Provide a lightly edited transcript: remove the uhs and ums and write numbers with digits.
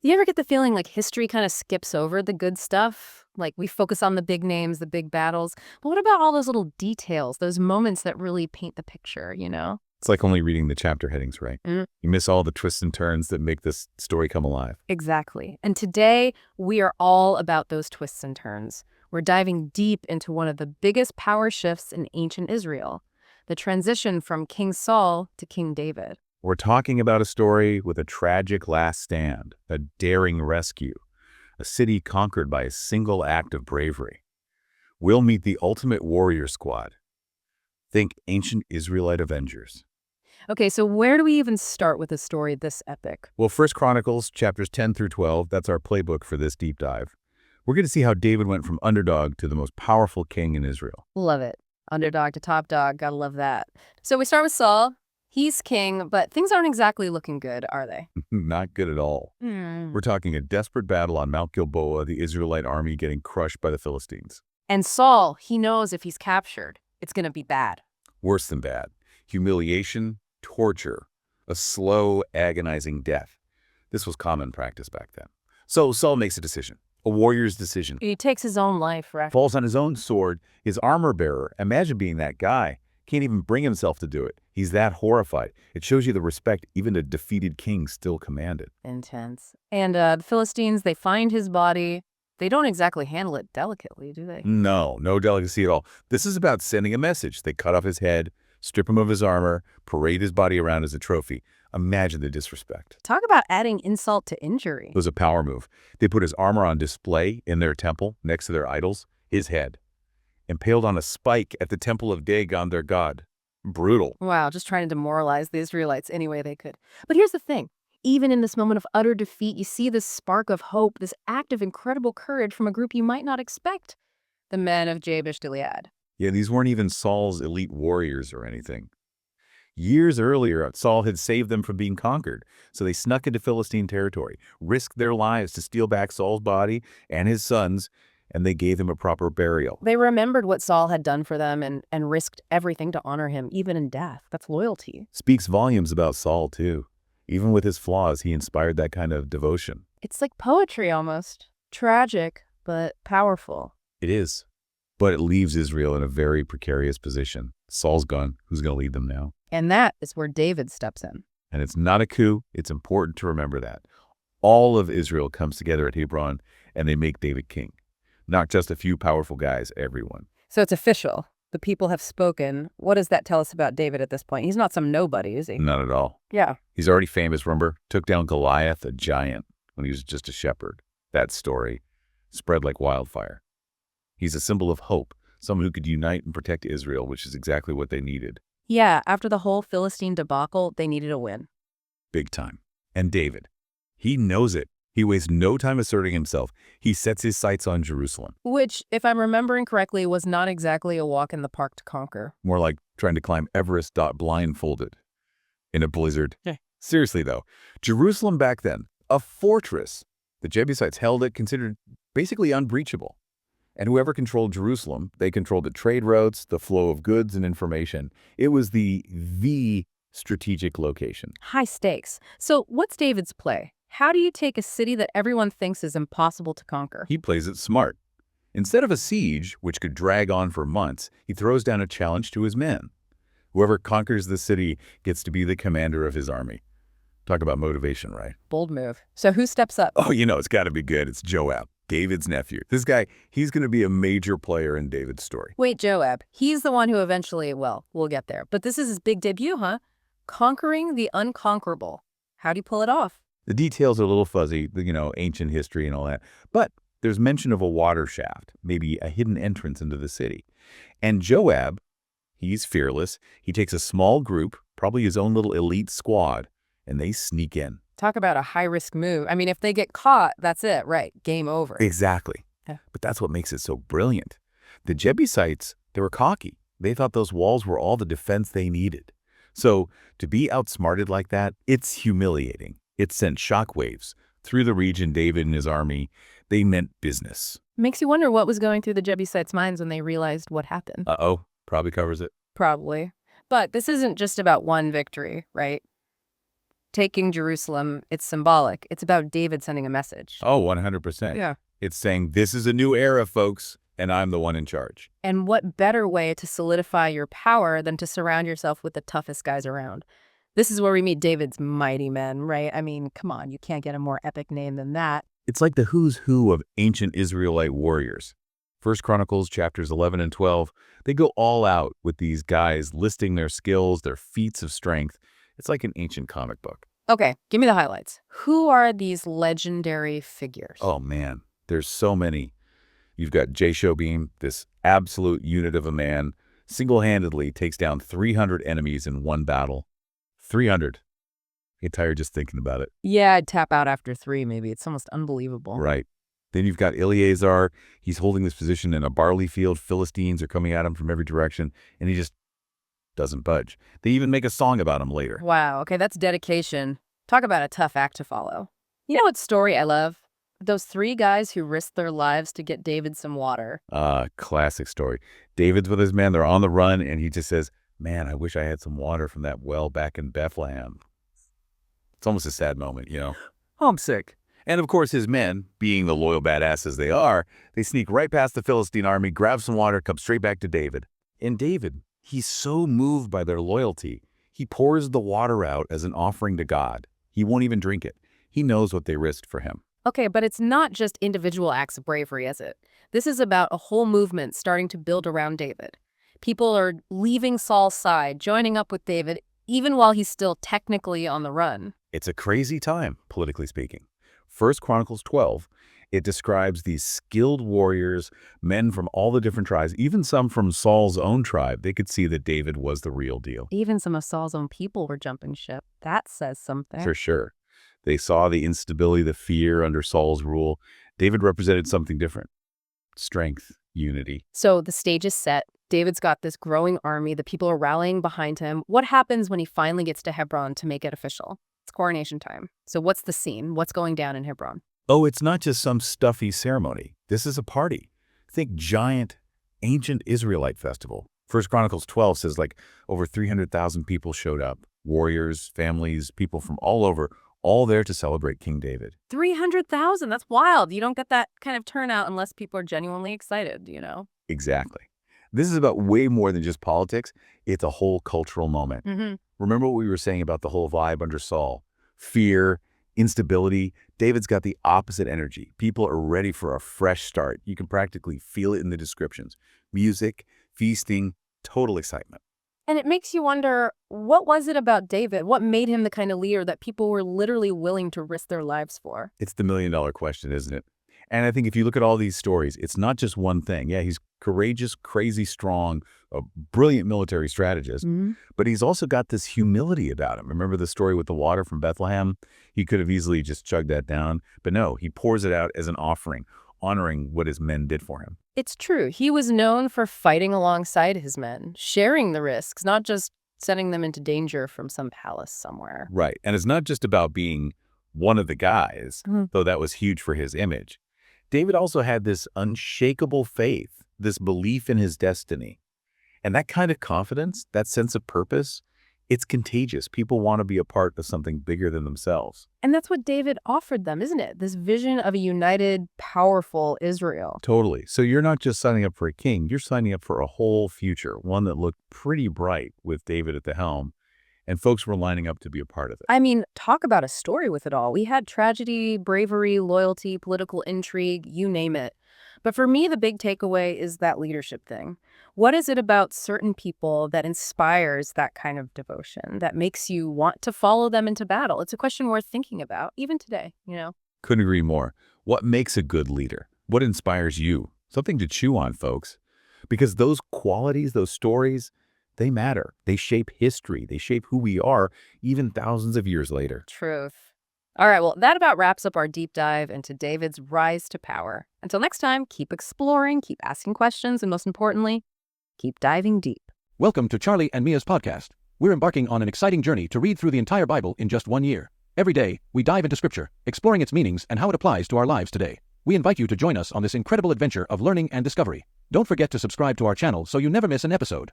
You ever get the feeling like history kind of skips over the good stuff? Like we focus on the big names, the big battles. But what about all those little details, those moments that really paint the picture? It's like only reading the chapter headings, right? Mm, You miss all the twists and turns that make this story come alive. exactly. And today, we are all about those twists and turns. We're diving deep into one of the biggest power shifts in ancient Israel, the transition from King Saul to King David. We're talking about a story with a tragic last stand, a daring rescue, a city conquered by a single act of bravery. We'll meet the ultimate warrior squad. Think ancient Israelite Avengers. Okay, so where do we even start with a story this epic? Well, First Chronicles, chapters 10 through 12, that's our playbook for this deep dive. We're going to see how David went from underdog to the most powerful king in Israel. Love it. Underdog to top dog. Gotta love that. So we start with Saul. He's king, but things aren't exactly looking good, are they? Not good at all. We're talking a desperate battle on Mount Gilboa, the Israelite army getting crushed by the Philistines. And Saul, he knows if he's captured, it's gonna be bad. Worse than bad. Humiliation, torture, a slow, agonizing death. This was common practice back then. So Saul makes a decision, a warrior's decision. He takes his own life, right? Falls on his own sword, his armor bearer. Imagine being that guy. Can't even bring himself to do it. He's that horrified. It shows you the respect even a defeated king still commanded. Intense. And the Philistines, they find his body. They don't exactly handle it delicately, do they? No delicacy at all. This is about sending a message. They cut off his head, strip him of his armor, parade his body around as a trophy. Imagine the disrespect. Talk about adding insult to injury. It was a power move. They put his armor on display in their temple next to their idols, his head, impaled on a spike at the temple of Dagon, their god. Brutal. Wow, just trying to demoralize the Israelites any way they could. But here's the thing. Even in this moment of utter defeat, you see this spark of hope, this act of incredible courage from a group you might not expect. The men of Jabesh-Gilead. Yeah, these weren't even Saul's elite warriors or anything. Years earlier, Saul had saved them from being conquered, so they snuck into Philistine territory, risked their lives to steal back Saul's body and his sons, and they gave him a proper burial. They remembered what Saul had done for them and risked everything to honor him, even in death. That's loyalty. Speaks volumes about Saul, too. Even with his flaws, he inspired that kind of devotion. It's like poetry almost. Tragic, but powerful. It is. But it leaves Israel in a very precarious position. Saul's gone. Who's going to lead them now? And that is where David steps in. And it's not a coup. It's important to remember that. All of Israel comes together at Hebron, and they make David king. Not just a few powerful guys, everyone. So it's official. The people have spoken. What does that tell us about David at this point? He's not some nobody, is he? Not at all. Yeah. He's already famous, remember? Took down Goliath, a giant, when he was just a shepherd. That story spread like wildfire. He's a symbol of hope, someone who could unite and protect Israel, which is exactly what they needed. Yeah, after the whole Philistine debacle, they needed a win. Big time. And David, he knows it. He wastes no time asserting himself. He sets his sights on Jerusalem. Which, if I'm remembering correctly, was not exactly a walk in the park to conquer. More like trying to climb Everest blindfolded in a blizzard. Yeah. Seriously, though, Jerusalem back then, a fortress. The Jebusites held it, considered basically unbreachable. And whoever controlled Jerusalem, they controlled the trade routes, the flow of goods and information. It was the strategic location. High stakes. So what's David's play? How do you take a city that everyone thinks is impossible to conquer? He plays it smart. Instead of a siege, which could drag on for months, he throws down a challenge to his men. Whoever conquers the city gets to be the commander of his army. Talk about motivation, right? Bold move. So who steps up? Oh, it's got to be good. It's Joab, David's nephew. This guy, he's going to be a major player in David's story. Wait, Joab. He's the one who eventually, well, we'll get there. But this is his big debut, huh? Conquering the unconquerable. How do you pull it off? The details are a little fuzzy, ancient history and all that. But there's mention of a water shaft, maybe a hidden entrance into the city. And Joab, he's fearless. He takes a small group, probably his own little elite squad, and they sneak in. Talk about a high-risk move. I mean, if they get caught, that's it, right? Game over. Exactly. Yeah. But that's what makes it so brilliant. The Jebusites, they were cocky. They thought those walls were all the defense they needed. So to be outsmarted like that, it's humiliating. It sent shockwaves through the region. David and his army, they meant business. Makes you wonder what was going through the Jebusites' minds when they realized what happened. Uh-oh, probably covers it. Probably. But this isn't just about one victory, right? Taking Jerusalem, it's symbolic. It's about David sending a message. Oh, 100%. Yeah. It's saying, this is a new era, folks, and I'm the one in charge. And what better way to solidify your power than to surround yourself with the toughest guys around? This is where we meet David's mighty men, right? I mean, come on, you can't get a more epic name than that. It's like the who's who of ancient Israelite warriors. First Chronicles chapters 11 and 12, they go all out with these guys listing their skills, their feats of strength. It's like an ancient comic book. Okay, give me the highlights. Who are these legendary figures? Oh, man, there's so many. You've got Jabesh-Gilead, this absolute unit of a man, single-handedly takes down 300 enemies in one battle. 300. Get tired just thinking about it. Yeah, I'd tap out after 3, maybe. It's almost unbelievable. Right. Then you've got Eleazar. He's holding this position in a barley field. Philistines are coming at him from every direction, and he just doesn't budge. They even make a song about him later. Wow, okay, that's dedication. Talk about a tough act to follow. You know what story I love? Those 3 guys who risked their lives to get David some water. Classic story. David's with his men. They're on the run, and he just says, man, I wish I had some water from that well back in Bethlehem. It's almost a sad moment, you know. Homesick. And of course, his men, being the loyal badasses they are, they sneak right past the Philistine army, grab some water, come straight back to David. And David, he's so moved by their loyalty, he pours the water out as an offering to God. He won't even drink it. He knows what they risked for him. Okay, but it's not just individual acts of bravery, is it? This is about a whole movement starting to build around David. People are leaving Saul's side, joining up with David, even while he's still technically on the run. It's a crazy time, politically speaking. First Chronicles 12, it describes these skilled warriors, men from all the different tribes, even some from Saul's own tribe. They could see that David was the real deal. Even some of Saul's own people were jumping ship. That says something. For sure. They saw the instability, the fear under Saul's rule. David represented something different. Strength, unity. So the stage is set. David's got this growing army. The people are rallying behind him. What happens when he finally gets to Hebron to make it official? It's coronation time. So what's the scene? What's going down in Hebron? Oh, it's not just some stuffy ceremony. This is a party. Think giant, ancient Israelite festival. First Chronicles 12 says like over 300,000 people showed up. Warriors, families, people from all over, all there to celebrate King David. 300,000. That's wild. You don't get that kind of turnout unless people are genuinely excited, you know? Exactly. This is about way more than just politics. It's a whole cultural moment. Remember what we were saying about the whole vibe under Saul? Fear, instability. David's got the opposite energy. People are ready for a fresh start. You can practically feel it in the descriptions. Music, feasting, total excitement. And it makes you wonder, what was it about David? What made him the kind of leader that people were literally willing to risk their lives for? It's the million-dollar question, isn't it? And I think if you look at all these stories, it's not just one thing. Yeah, he's courageous, crazy, strong, a brilliant military strategist, but he's also got this humility about him. Remember the story with the water from Bethlehem? He could have easily just chugged that down, but no, he pours it out as an offering, honoring what his men did for him. It's true. He was known for fighting alongside his men, sharing the risks, not just sending them into danger from some palace somewhere. Right. And it's not just about being one of the guys, though that was huge for his image. David also had this unshakable faith, this belief in his destiny. And that kind of confidence, that sense of purpose, it's contagious. People want to be a part of something bigger than themselves. And that's what David offered them, isn't it? This vision of a united, powerful Israel. Totally. So you're not just signing up for a king, you're signing up for a whole future, one that looked pretty bright with David at the helm. And folks were lining up to be a part of it. I mean, talk about a story with it all. We had tragedy, bravery, loyalty, political intrigue, you name it. But for me, the big takeaway is that leadership thing. What is it about certain people that inspires that kind of devotion, that makes you want to follow them into battle? It's a question worth thinking about, even today, you know? Couldn't agree more. What makes a good leader? What inspires you? Something to chew on, folks. Because those qualities, those stories, they matter. They shape history. They shape who we are, even thousands of years later. Truth. All right, well, that about wraps up our deep dive into David's rise to power. Until next time, keep exploring, keep asking questions, and most importantly, keep diving deep. Welcome to Charlie and Mia's podcast. We're embarking on an exciting journey to read through the entire Bible in just 1 year. Every day, we dive into Scripture, exploring its meanings and how it applies to our lives today. We invite you to join us on this incredible adventure of learning and discovery. Don't forget to subscribe to our channel so you never miss an episode.